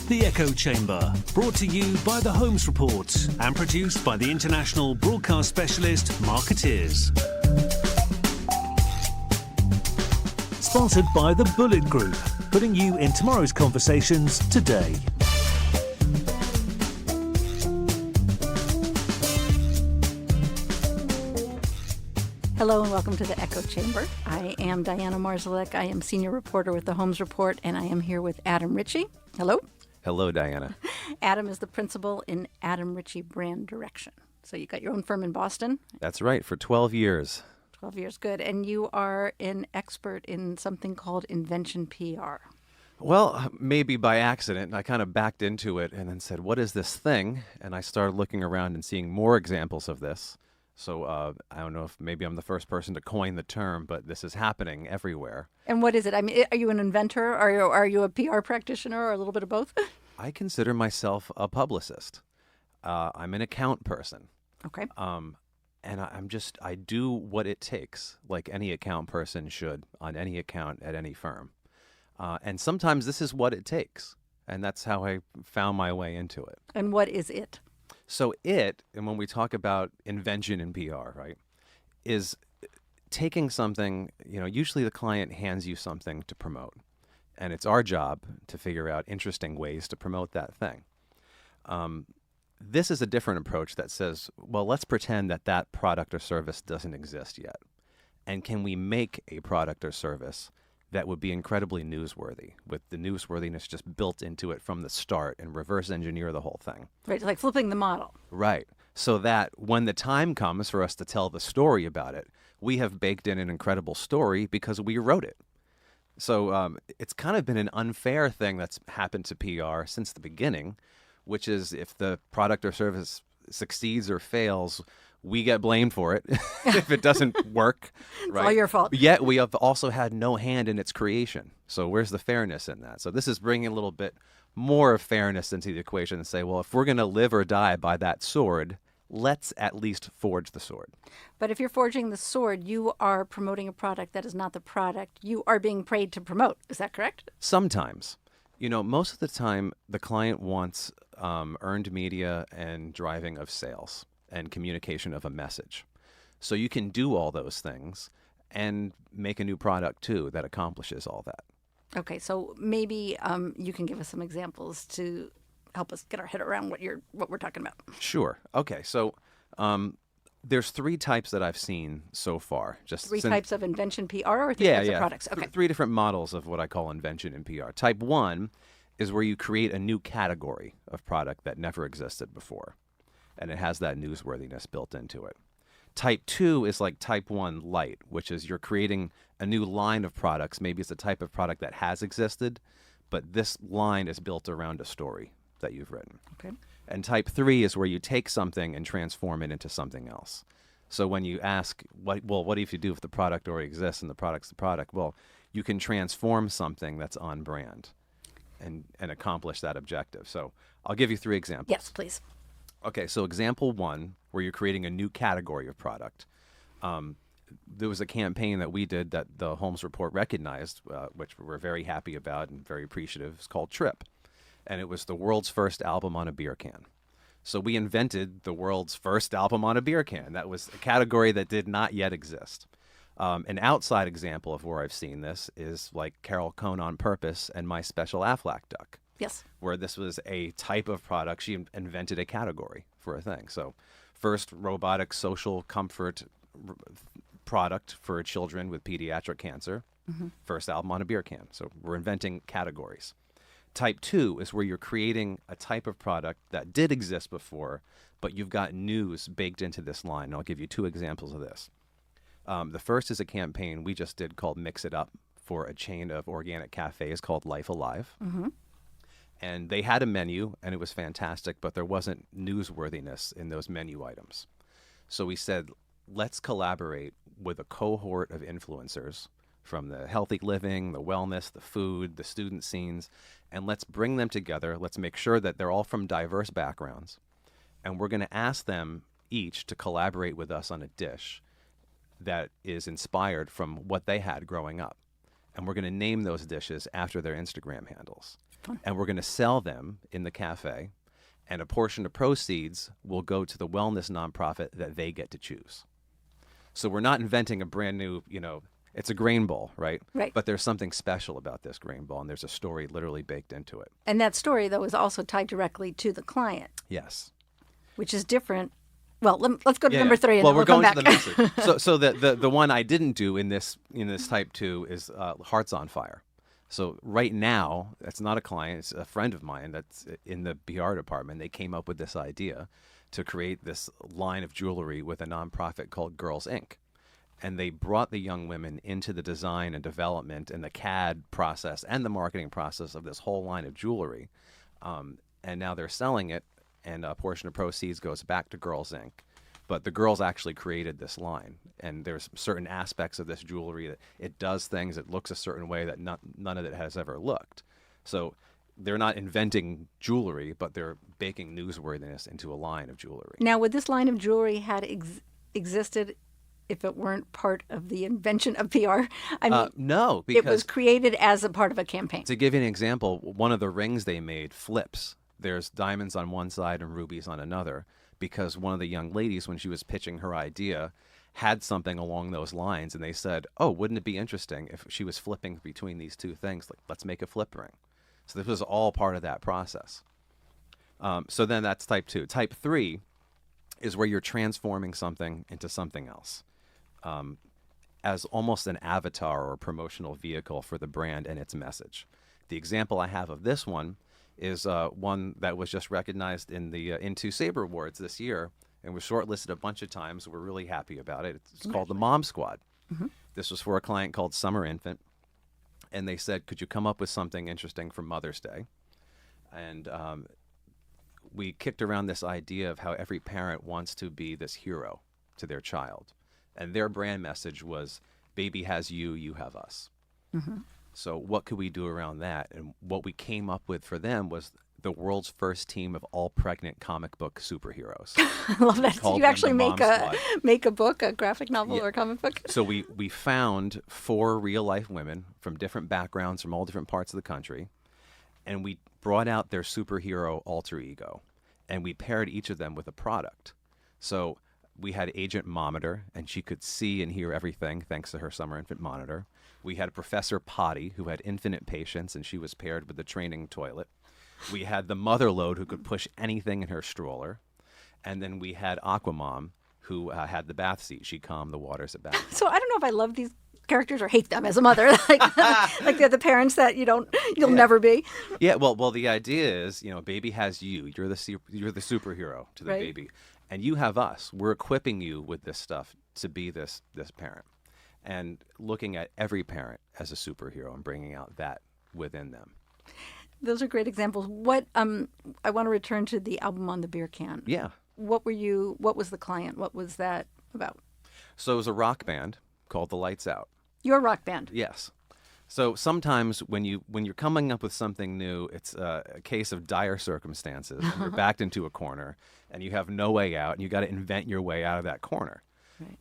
The Echo Chamber, brought to you by the Holmes Report and produced by the international broadcast specialist Marketeers. Sponsored by the Bullet Group, putting you in tomorrow's conversations today. Hello and welcome to the Echo Chamber. I am Diana Marzalek. I am senior reporter with the Holmes Report, and I am here with Adam Ritchie. Hello. Hello, Diana. Adam is the principal in Adam Ritchie Brand Direction. So you got your own firm in Boston. That's right, for 12 years. 12 years, good. And you are an expert in something called Invention PR. Well, maybe by accident. I kind of backed into it and then said, what is this thing? And I started looking around and seeing more examples of this. So I don't know if maybe I'm the first person to coin the term, but this is happening everywhere. And what is it? I mean, are you an inventor? Are you a PR practitioner, or a little bit of both? I consider myself a publicist. I'm an account person. Okay. And I do what it takes, like any account person should on any account at any firm. And sometimes this is what it takes. And that's how I found my way into it. And what is it? So and when we talk about invention in PR, right, is taking something, usually the client hands you something to promote. And it's our job to figure out interesting ways to promote that thing. This is a different approach that says, well, let's pretend that product or service doesn't exist yet. And can we make a product or service that would be incredibly newsworthy, with the newsworthiness just built into it from the start, and reverse engineer the whole thing? Right, like flipping the model. Right. So that when the time comes for us to tell the story about it, we have baked in an incredible story because we wrote it. So it's kind of been an unfair thing that's happened to PR since the beginning, which is if the product or service succeeds or fails, we get blamed for it if it doesn't work. It's all your fault. Yet we have also had no hand in its creation. So where's the fairness in that? So this is bringing a little bit more of fairness into the equation and say, well, if we're going to live or die by that sword, let's at least forge the sword. But if you're forging the sword, you are promoting a product that is not the product you are being paid to promote. Is that correct? Sometimes. Most of the time, the client wants earned media and driving of sales and communication of a message. So you can do all those things and make a new product, too, that accomplishes all that. Okay, so maybe you can give us some examples to help us get our head around what we're talking about. Sure. Okay, so there's three types that I've seen so far. Three types of invention PR, or three types of products? Okay. Three different models of what I call invention in PR. Type 1 is where you create a new category of product that never existed before, and it has that newsworthiness built into it. Type 2 is like Type 1 light, which is you're creating a new line of products. Maybe it's a type of product that has existed, but this line is built around a story that you've written. Okay. And Type 3 is where you take something and transform it into something else. So when you ask, what if you do if the product already exists and the product's the product? Well, you can transform something that's on brand and accomplish that objective. So I'll give you three examples. Yes, please. Okay, so example 1, where you're creating a new category of product. There was a campaign that we did that the Holmes Report recognized, which we're very happy about and very appreciative. It's called Trip. And it was the world's first album on a beer can. So we invented the world's first album on a beer can. That was a category that did not yet exist. An outside example of where I've seen this is like Carol Cone on Purpose and My Special Aflac Duck. Yes. Where this was a type of product. She invented a category for a thing. So first robotic social comfort product for children with pediatric cancer. Mm-hmm. First album on a beer can. So we're inventing categories. Type 2 is where you're creating a type of product that did exist before, but you've got news baked into this line. And I'll give you two examples of this. The first is a campaign we just did called Mix It Up for a chain of organic cafes called Life Alive. Mm-hmm. And they had a menu, and it was fantastic, but there wasn't newsworthiness in those menu items. So we said, let's collaborate with a cohort of influencers from the healthy living, the wellness, the food, the student scenes, and let's bring them together. Let's make sure that they're all from diverse backgrounds. And we're going to ask them each to collaborate with us on a dish that is inspired from what they had growing up. and we're going to name those dishes after their Instagram handles. Fun. And we're going to sell them in the cafe, and a portion of proceeds will go to the wellness nonprofit that they get to choose. So we're not inventing a brand new, it's a grain bowl, right? Right. But there's something special about this grain bowl, and there's a story literally baked into it. And that story, though, is also tied directly to the client. Yes. Which is different. Well, let's go to number 3, and well, then we're we'll going come to back. the message. So the one I didn't do in this type 2 is Hearts on Fire. So right now, that's not a client, it's a friend of mine that's in the PR department. They came up with this idea to create this line of jewelry with a nonprofit called Girls Inc. And they brought the young women into the design and development and the CAD process and the marketing process of this whole line of jewelry. And now they're selling it, and a portion of proceeds goes back to Girls Inc. But the girls actually created this line, and there's certain aspects of this jewelry that it does things, it looks a certain way that none of it has ever looked. So they're not inventing jewelry, but they're baking newsworthiness into a line of jewelry. Now, would this line of jewelry had existed if it weren't part of the invention of PR? I mean, no, because it was created as a part of a campaign. To give you an example, one of the rings they made flips. There's diamonds on one side and rubies on another, because one of the young ladies, when she was pitching her idea, had something along those lines, and they said, oh, wouldn't it be interesting if she was flipping between these two things? Like, let's make a flip ring. So this was all part of that process. So then that's type 2. Type 3 is where you're transforming something into something else, as almost an avatar or promotional vehicle for the brand and its message. The example I have of this one is one that was just recognized in the Into Sabre Awards this year, and was shortlisted a bunch of times. We're really happy about it. It's called the Mom Squad. Mm-hmm. This was for a client called Summer Infant, and they said, could you come up with something interesting for Mother's Day? And we kicked around this idea of how every parent wants to be this hero to their child. And their brand message was, baby has you, you have us. Mm-hmm. So what could we do around that? And what we came up with for them was the world's first team of all pregnant comic book superheroes. I love that. Did you actually make a book, a graphic novel, or a comic book? So we found 4 real-life women from different backgrounds, from all different parts of the country, and we brought out their superhero alter ego, and we paired each of them with a product. So we had Agent Mometer, and she could see and hear everything thanks to her Summer Infant monitor. We had Professor Potty, who had infinite patience, and she was paired with the training toilet. We had the Mother Load, who could push anything in her stroller. And then we had Aquamom, who had the bath seat. She calmed the waters at bath. So I don't know if I love these characters or hate them as a mother, like they're the parents that you'll never be. Yeah, well, the idea is, baby has you. You're the superhero to the right. baby, and you have us. We're equipping you with this stuff to be this parent, and looking at every parent as a superhero and bringing out that within them. Those are great examples. What I want to return to the album on the beer can. Yeah. What was the client? What was that about? So it was a rock band called The Lights Out. Your rock band. Yes. So sometimes when you're coming up with something new, it's a case of dire circumstances, and you're backed into a corner, and you have no way out, and you got to invent your way out of that corner.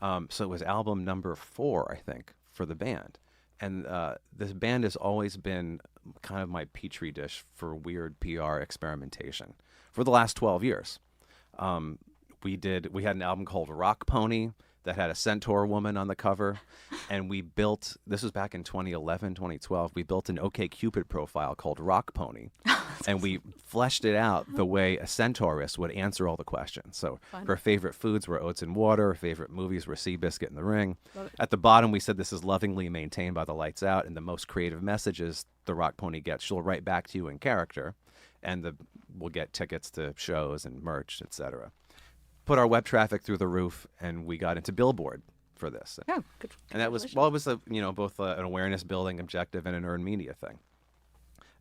Right. So it was album number 4, I think, for the band. And this band has always been kind of my petri dish for weird PR experimentation for the last 12 years. We had an album called Rock Pony that had a centaur woman on the cover, and this was back in 2011, 2012, we built an OkCupid profile called Rock Pony, and we fleshed it out the way a centaurist would answer all the questions. So her favorite foods were oats and water, her favorite movies were Seabiscuit and the Ring. At the bottom, we said this is lovingly maintained by the Lights Out, and the most creative messages the Rock Pony gets, she'll write back to you in character, and we'll get tickets to shows and merch, etc. Put our web traffic through the roof, and we got into Billboard for this. Yeah, good. And that was, well, it was both an awareness building objective and an earned media thing.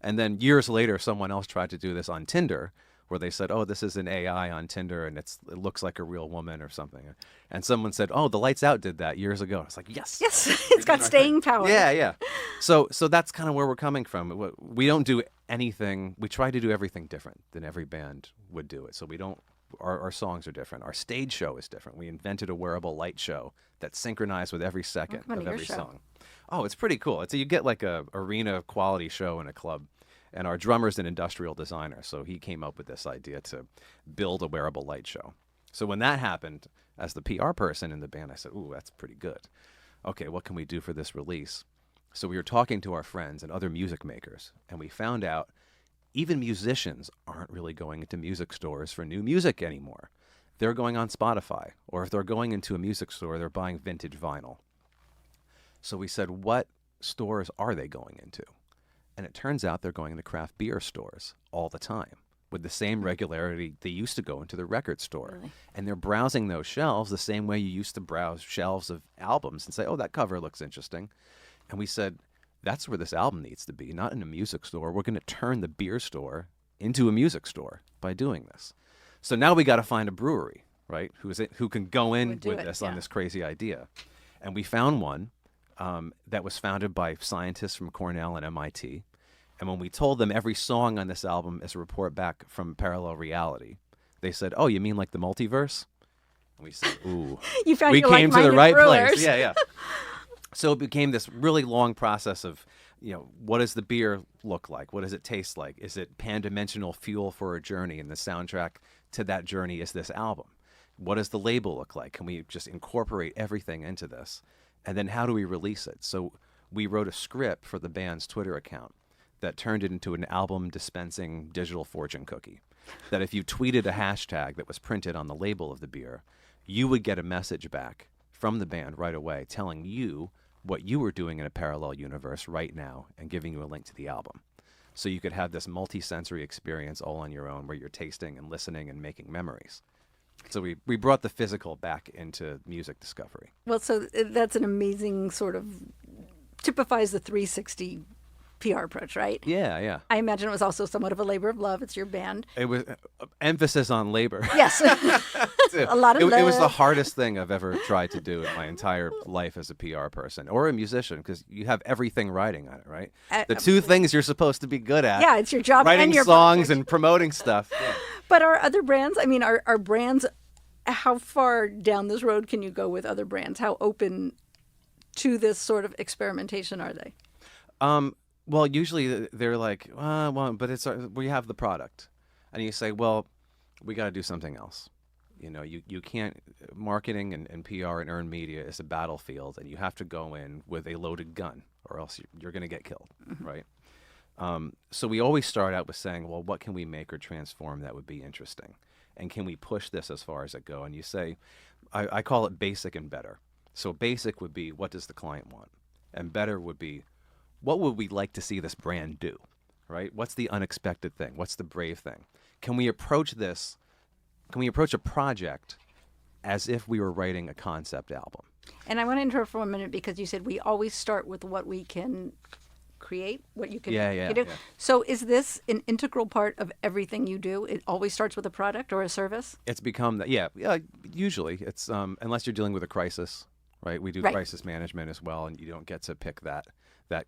And then years later, someone else tried to do this on Tinder, where they said, oh, this is an AI on Tinder, and it looks like a real woman or something. And someone said, oh, the Lights Out did that years ago. It's like, yes. Yes, it's got staying power. Yeah. So that's kind of where we're coming from. We don't do anything. We try to do everything different than every band would do it. So we don't our songs are different. Our stage show is different. We invented a wearable light show that's synchronized with every second of every song. Oh, it's pretty cool. You get like a arena quality show in a club. And our drummer's an industrial designer, so he came up with this idea to build a wearable light show. So when that happened, as the PR person in the band, I said, ooh, that's pretty good. Okay, what can we do for this release? So we were talking to our friends and other music makers, and we found out even musicians aren't really going into music stores for new music anymore. They're going on Spotify, or if they're going into a music store, they're buying vintage vinyl. So we said, what stores are they going into? And it turns out they're going to craft beer stores all the time with the same regularity they used to go into the record store. Really? And they're browsing those shelves the same way you used to browse shelves of albums and say, oh, that cover looks interesting. And we said, that's where this album needs to be, not in a music store. We're going to turn the beer store into a music store by doing this. So now we got to find a brewery, right, who can go in with this on this crazy idea. And we found one. That was founded by scientists from Cornell and MIT. And when we told them every song on this album is a report back from parallel reality, they said, oh, you mean like the multiverse? And we said, ooh. You found we your came to the right brewers. place. Yeah. So it became this really long process of, what does the beer look like? What does it taste like? Is it pan-dimensional fuel for a journey? And the soundtrack to that journey is this album. What does the label look like? Can we just incorporate everything into this? And then how do we release it? So we wrote a script for the band's Twitter account that turned it into an album dispensing digital fortune cookie. That if you tweeted a hashtag that was printed on the label of the beer, you would get a message back from the band right away telling you what you were doing in a parallel universe right now and giving you a link to the album. So you could have this multi-sensory experience all on your own where you're tasting and listening and making memories. So we brought the physical back into music discovery. Well, so that's an amazing sort of typifies the 360 PR approach, right? Yeah. I imagine it was also somewhat of a labor of love. It's your band. It was emphasis on labor. Yes. A lot of love. It was the hardest thing I've ever tried to do in my entire life as a PR person or a musician because you have everything riding on it, right? The two things you're supposed to be good at. Yeah, it's your job writing and your songs project. and promoting stuff. Yeah. But are other brands, are brands, how far down this road can you go with other brands? How open to this sort of experimentation are they? Well, usually they're like, well, but we have the product. And you say, well, we got to do something else. You can't, marketing and PR and earned media is a battlefield, and you have to go in with a loaded gun or else you're going to get killed, right? So we always start out with saying, well, what can we make or transform that would be interesting? And can we push this as far as it go? And you say, I call it basic and better. So basic would be, what does the client want? And better would be, what would we like to see this brand do, right? What's the unexpected thing? What's the brave thing? Can we approach a project as if we were writing a concept album? And I want to interrupt for 1 minute because you said we always start with what we can create, what you can do. Yeah. So is this an integral part of everything you do? It always starts with a product or a service? It's become that, yeah, usually. It's unless you're dealing with a crisis, right? We do crisis management as well, and you don't get to pick that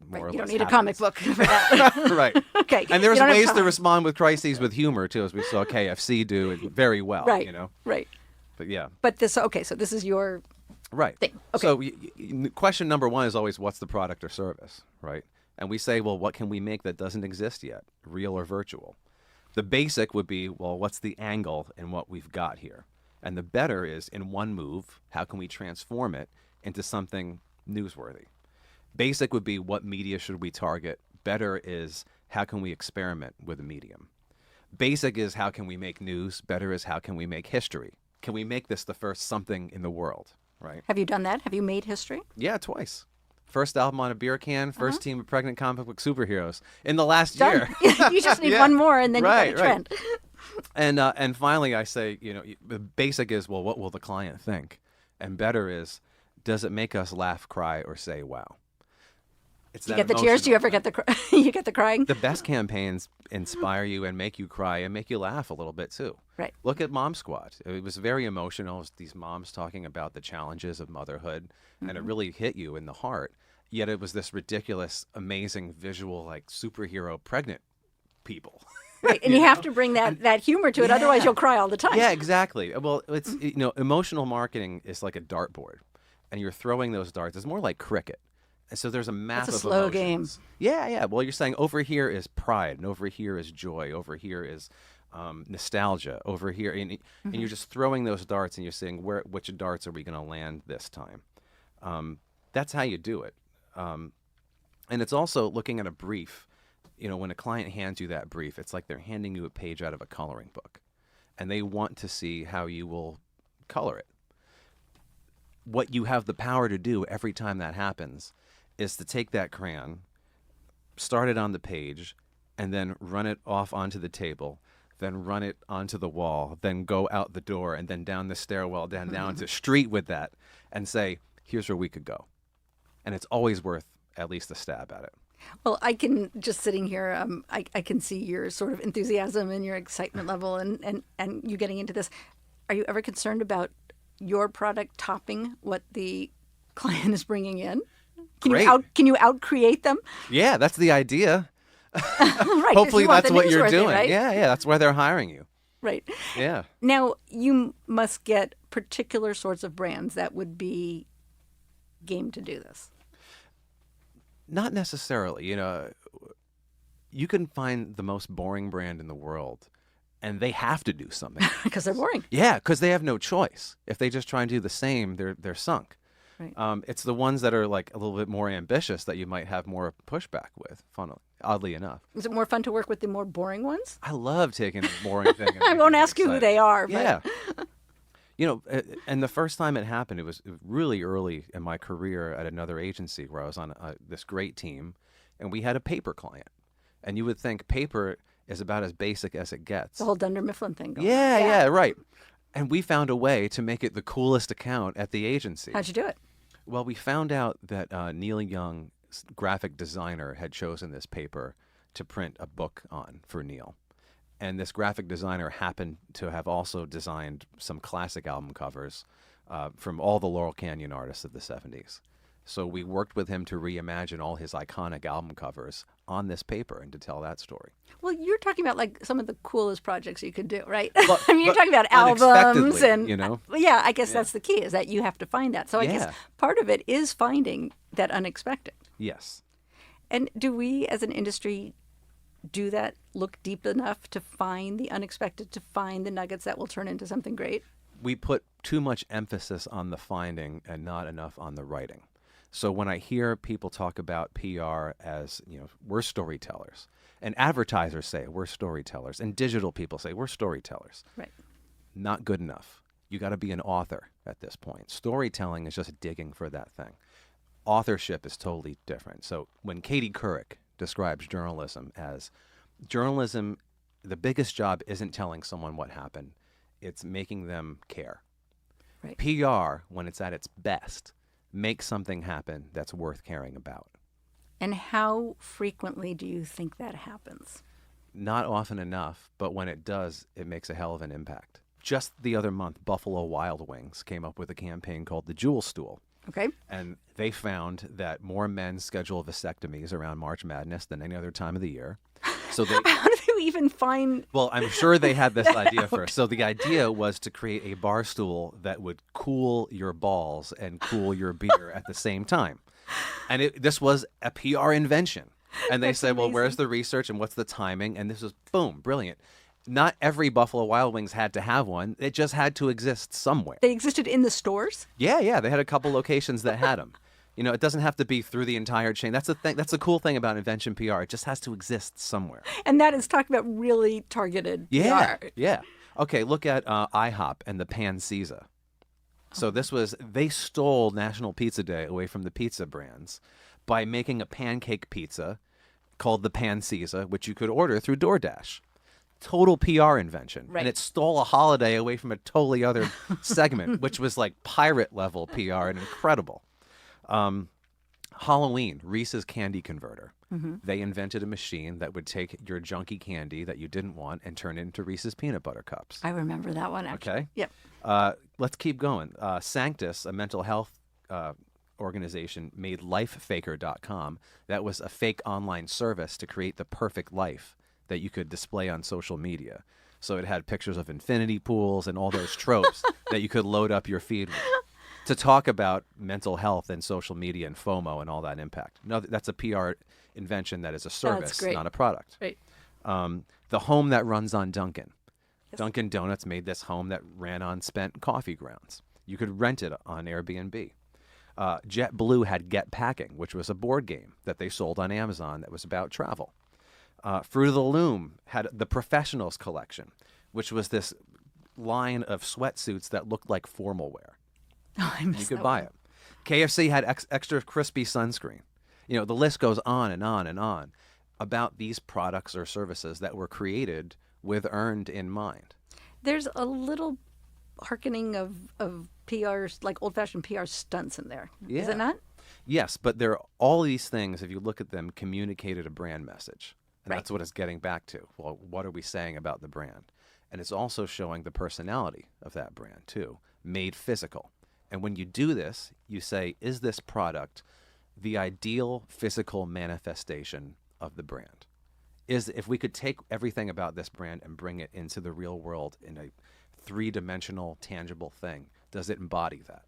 more or less You don't need happens. a comic book for that. Right. Okay. And there's ways to respond with crises with humor, too, as we saw KFC do it very well, Right. Right. But yeah. But this, so this is your right thing. Okay. So question number one is always, what's the product or service, right? And we say, well, what can we make that doesn't exist yet, real or virtual? The basic would be, well, what's the angle in what we've got here? And the better is, in one move, how can we transform it into something newsworthy? Basic would be, what media should we target? Better is, how can we experiment with a medium? Basic is, how can we make news? Better is, how can we make history? Can we make this the first something in the world, right? Have you done that? Have you made history? Yeah, twice. First album on a beer can, first team of pregnant comic book superheroes in the last Done. year. You just need one more and then you got a trend. And finally I say, the basic is, well, what will the client think? And better is, does it make us laugh, cry, or say wow? It's you get the tears? Do you ever get you get the crying? The best campaigns inspire you and make you cry and make you laugh a little bit too. Right. Look at Mom Squad. It was very emotional. It was these moms talking about the challenges of motherhood, and it really hit you in the heart. Yet it was this ridiculous, amazing visual, like superhero pregnant people. Right, and you have to bring that humor to it, otherwise you'll cry all the time. Yeah, exactly. Well, it's emotional marketing is like a dartboard, and you're throwing those darts. It's more like cricket, and so there's a map It's a of slow emotions. Yeah. Well, you're saying over here is pride, and over here is joy, over here is nostalgia, over here, and you're just throwing those darts, and you're saying which darts are we going to land this time? That's how you do it, and it's also looking at a brief. When a client hands you that brief, it's like they're handing you a page out of a coloring book, and they want to see how you will color it. What you have the power to do every time that happens is to take that crayon, start it on the page, and then run it off onto the table, then run it onto the wall, then go out the door, and then down the stairwell, down the street with that, and say, here's where we could go. And it's always worth at least a stab at it. Well, I can, just sitting here, I can see your sort of enthusiasm and your excitement level and you getting into this. Are you ever concerned about your product topping what the client is bringing in? Can you out-create them? Yeah, that's the idea. Right. Hopefully that's what you're doing. Right? Yeah, that's why they're hiring you. Right. Yeah. Now, you must get particular sorts of brands that would be game to do this. Not necessarily. You can find the most boring brand in the world, and they have to do something. Because they're boring. Yeah, because they have no choice. If they just try and do the same, they're sunk. Right. It's the ones that are like a little bit more ambitious that you might have more pushback with, oddly enough. Is it more fun to work with the more boring ones? I love taking a boring thing. I won't ask you who they are. But... Yeah. And the first time it happened, it was really early in my career at another agency where I was on this great team, and we had a paper client. And you would think paper is about as basic as it gets. The whole Dunder Mifflin thing going on. Yeah, right. And we found a way to make it the coolest account at the agency. How'd you do it? Well, we found out that Neil Young, graphic designer, had chosen this paper to print a book on for Neil. And this graphic designer happened to have also designed some classic album covers from all the Laurel Canyon artists of the 70s. So we worked with him to reimagine all his iconic album covers on this paper and to tell that story. Well, you're talking about like some of the coolest projects you could do, right? But, I mean, you're talking about albums and, Yeah, I guess that's the key, is that you have to find that. So I guess part of it is finding that unexpected. Yes. And do we as an industry do that, look deep enough to find the unexpected, to find the nuggets that will turn into something great? We put too much emphasis on the finding and not enough on the writing. So when I hear people talk about PR as, we're storytellers, and advertisers say we're storytellers, and digital people say we're storytellers. Right. Not good enough. You got to be an author at this point. Storytelling is just digging for that thing. Authorship is totally different. So when Katie Couric describes journalism as journalism, the biggest job isn't telling someone what happened. It's making them care. Right. PR, when it's at its best, makes something happen that's worth caring about. And how frequently do you think that happens? Not often enough, but when it does, it makes a hell of an impact. Just the other month, Buffalo Wild Wings came up with a campaign called the Jewel Stool. Okay. And they found that more men schedule vasectomies around March Madness than any other time of the year. So they, how do you even find... Well, I'm sure they had this idea first. So the idea was to create a bar stool that would cool your balls and cool your beer at the same time. And this was a PR invention. And they said, well, where's the research and what's the timing? And this was, boom, brilliant. Not every Buffalo Wild Wings had to have one. It just had to exist somewhere. They existed in the stores? Yeah. They had a couple locations that had them. It doesn't have to be through the entire chain. That's the thing. That's the cool thing about Invention PR. It just has to exist somewhere. And that is talking about really targeted PR. Yeah. Okay, look at IHOP and the Pan Caesar. So they stole National Pizza Day away from the pizza brands by making a pancake pizza called the Pan Caesar, which you could order through DoorDash. Total PR invention. Right. And it stole a holiday away from a totally other segment, which was like pirate level PR and incredible. Halloween, Reeses candy converter. Mm-hmm. They invented a machine that would take your junky candy that you didn't want and turn it into Reese's peanut butter cups. I remember that one, actually. Okay. Yep. Let's keep going. Sanctus, a mental health organization, made lifefaker.com. That was a fake online service to create the perfect life that you could display on social media. So it had pictures of infinity pools and all those tropes that you could load up your feed with to talk about mental health and social media and FOMO and all that impact. No, that's a PR invention that is a service, not a product. Right. The home that runs on Dunkin'. Yes. Dunkin' Donuts made this home that ran on spent coffee grounds. You could rent it on Airbnb. JetBlue had Get Packing, which was a board game that they sold on Amazon that was about travel. Fruit of the Loom had the Professionals collection, which was this line of sweatsuits that looked like formal wear. Oh, I missed You could that buy one. it. KFC had extra crispy sunscreen. You know, the list goes on and on and on about these products or services that were created with earned in mind. There's a little hearkening of PRs, like old-fashioned PR stunts in there. Yeah. Is it not? Yes, but there are all these things, if you look at them, communicated a brand message. And Right. that's what it's getting back to. Well, what are we saying about the brand? And it's also showing the personality of that brand, too, made physical. And when you do this, you say, is this product the ideal physical manifestation of the brand? If we could take everything about this brand and bring it into the real world in a three-dimensional, tangible thing, does it embody that?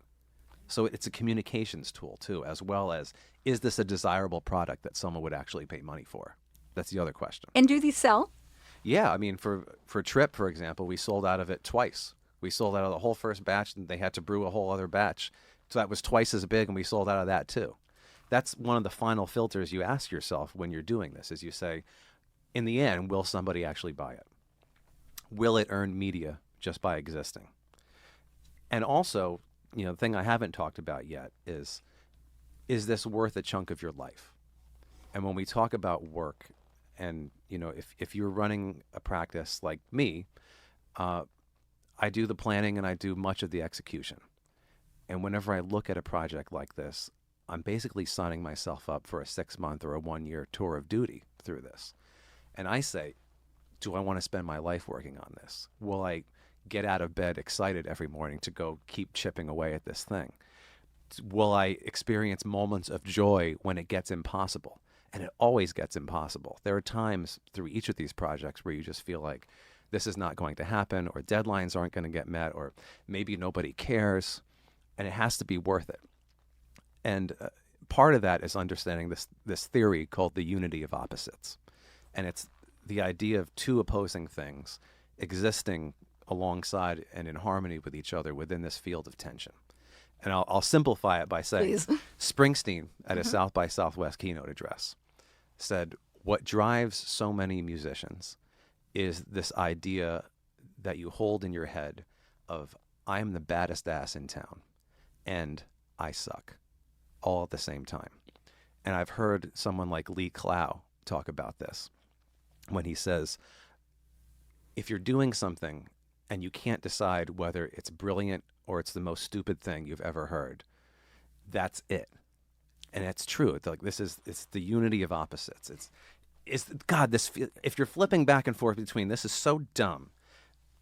So it's a communications tool, too, as well as, is this a desirable product that someone would actually pay money for? That's the other question. And do these sell? Yeah, I mean, for Trip, for example, we sold out of it twice. We sold out of the whole first batch, and they had to brew a whole other batch. So that was twice as big, and we sold out of that, too. That's one of the final filters you ask yourself when you're doing this, is you say, in the end, will somebody actually buy it? Will it earn media just by existing? And also, you know, the thing I haven't talked about yet is this worth a chunk of your life? And when we talk about work, and, you know, if you're running a practice like me, I do the planning and I do much of the execution. And whenever I look at a project like this, I'm basically signing myself up for a 6-month or a 1-year tour of duty through this. And I say, do I want to spend my life working on this? Will I get out of bed excited every morning to go keep chipping away at this thing? Will I experience moments of joy when it gets impossible? And it always gets impossible. There are times through each of these projects where you just feel like this is not going to happen, or deadlines aren't going to get met, or maybe nobody cares, and it has to be worth it. And part of that is understanding this theory called the unity of opposites. And it's the idea of two opposing things existing alongside and in harmony with each other within this field of tension. And I'll simplify it by saying, Please. Springsteen at a South by Southwest keynote address said, what drives so many musicians is this idea that you hold in your head of, I am the baddest ass in town and I suck, all at the same time. And I've heard someone like Lee Clow talk about this when he says, if you're doing something and you can't decide whether it's brilliant or it's the most stupid thing you've ever heard, that's it. And it's true. It's like it's the unity of opposites. If you're flipping back and forth between this is so dumb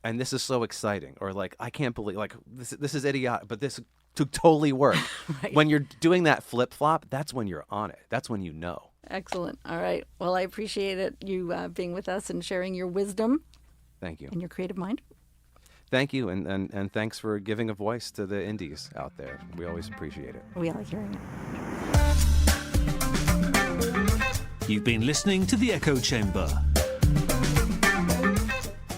and this is so exciting, or like, I can't believe, like, this is idiotic, but this to totally work. Right. When you're doing that flip-flop, that's when you're on it. That's when you know. Excellent. All right. Well, I appreciate it, you being with us and sharing your wisdom Thank you. and your creative mind. Thank you, and thanks for giving a voice to the indies out there. We always appreciate it. We like hearing it. You've been listening to The Echo Chamber.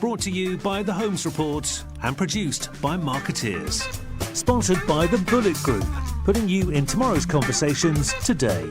Brought to you by The Holmes Report and produced by Marketeers. Sponsored by the Bullet Group, putting you in tomorrow's conversations today.